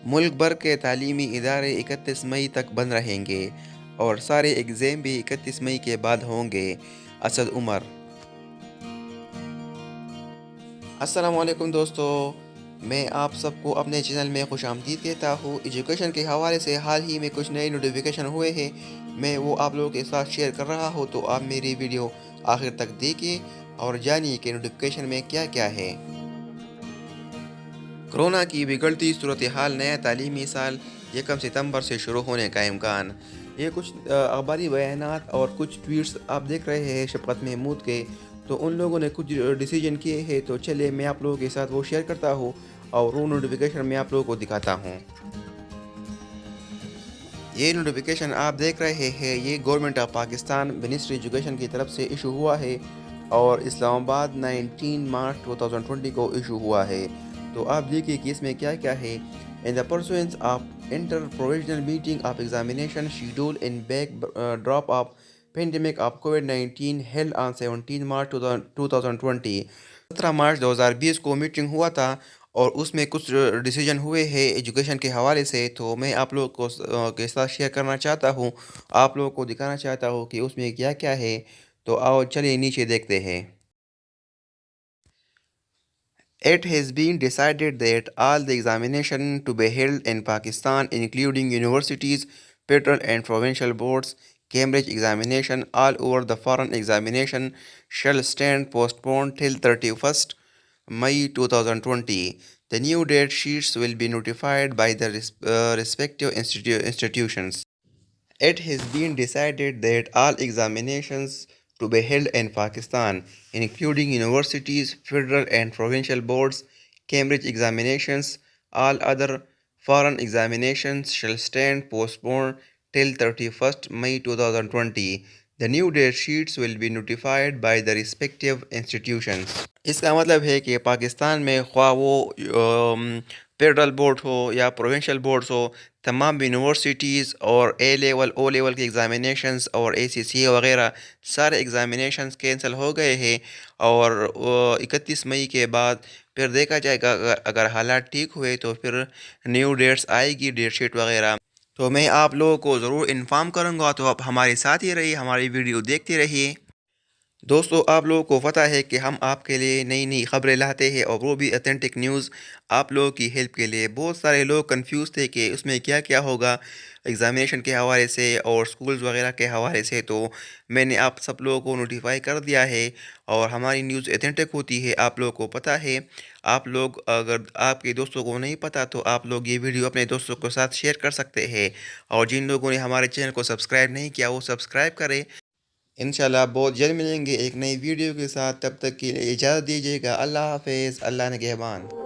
ملک بھر کے تعلیمی ادارے 31 مئی تک بند رہیں گے اور سارے ایگزام بھی 31 مئی کے بعد ہوں گے۔ اسد عمر۔ السلام علیکم دوستو، میں آپ سب کو اپنے چینل میں خوش آمدید کہتا ہوں۔ ایجوکیشن کے حوالے سے حال ہی میں کچھ نئے نوٹیفیکیشن ہوئے ہیں، میں وہ آپ لوگوں کے ساتھ شیئر کر رہا ہوں، تو آپ میری ویڈیو آخر تک دیکھیں اور جانیے کہ نوٹیفیکیشن میں کیا کیا ہے۔ کرونا کی بگڑتی صورتحال، نیا تعلیمی سال 1 ستمبر سے شروع ہونے کا امکان۔ یہ کچھ اخباری بیانات اور کچھ ٹویٹس آپ دیکھ رہے ہیں شفقت محمود کے، تو ان لوگوں نے کچھ ڈیسیجن کیے ہیں، تو چلے میں آپ لوگوں کے ساتھ وہ شیئر کرتا ہوں اور وہ نوٹیفیکیشن میں آپ لوگوں کو دکھاتا ہوں۔ یہ نوٹیفیکیشن آپ دیکھ رہے ہیں، یہ government of Pakistan ministry education کی طرف سے ایشو ہوا ہے اور اسلام آباد 19 مارچ 2020 کو ایشو ہوا ہے۔ تو آپ دیکھیے کہ اس میں کیا کیا ہے۔ In the pursuance of inter-provincial meeting of examination scheduled in backdrop of pandemic of COVID-19 held on 17 March 2020۔ 17 March 2020 کو میٹنگ ہوا تھا اور اس میں کچھ ڈیسیجن ہوئے ہیں ایجوکیشن کے حوالے سے، تو میں آپ لوگوں کو کے ساتھ شیئر کرنا چاہتا ہوں، آپ لوگوں کو دکھانا چاہتا ہوں کہ اس میں کیا کیا ہے۔ تو آؤ چلیے نیچے دیکھتے ہیں۔ It has been decided that all the examinations to be held in Pakistan, including universities, federal and provincial boards, Cambridge examination, all over the foreign examination, shall stand postponed till 31st May 2020. The new date sheets will be notified by the respective institutions. It has been decided that all examinations to be held in Pakistan, including universities, federal and provincial boards, Cambridge examinations, all other foreign examinations shall stand postponed till 31st May 2020. The new date sheets will be notified by the respective institutions. اس کا مطلب ہے کہ پاکستان میں خواہ وہ federal board ہو یا provincial boards ہو، تمام universities اور اے لیول او لیول کے ایگزامینیشنز اور اے سی سی وغیرہ سارے ایگزامینیشنز کینسل ہو گئے ہیں، اور 31 مئی کے بعد پھر دیکھا جائے گا، اگر حالات ٹھیک ہوئے تو پھر نیو ڈیٹس آئے گی، ڈیٹ شیٹ وغیرہ، تو میں آپ لوگوں کو ضرور انفارم کروں گا۔ تو آپ ہمارے ساتھ ہی رہیے، ہماری ویڈیو دیکھتے رہیے۔ دوستو، آپ لوگوں کو پتہ ہے کہ ہم آپ کے لیے نئی نئی خبریں لاتے ہیں، اور وہ بھی اتھینٹک نیوز آپ لوگوں کی ہیلپ کے لیے۔ بہت سارے لوگ کنفیوز تھے کہ اس میں کیا کیا ہوگا ایگزامینیشن کے حوالے سے اور سکولز وغیرہ کے حوالے سے، تو میں نے آپ سب لوگوں کو نوٹیفائی کر دیا ہے، اور ہماری نیوز اتھینٹک ہوتی ہے، آپ لوگوں کو پتہ ہے۔ آپ لوگ اگر آپ کے دوستوں کو نہیں پتہ تو آپ لوگ یہ ویڈیو اپنے دوستوں کے ساتھ شیئر کر سکتے ہیں، اور جن لوگوں نے ہمارے چینل کو سبسکرائب نہیں کیا وہ سبسکرائب کریں۔ انشاءاللہ بہت جلد ملیں گے ایک نئی ویڈیو کے ساتھ، تب تک کے لیے اجازت دیجیے گا۔ اللہ حافظ، اللہ نگہبان۔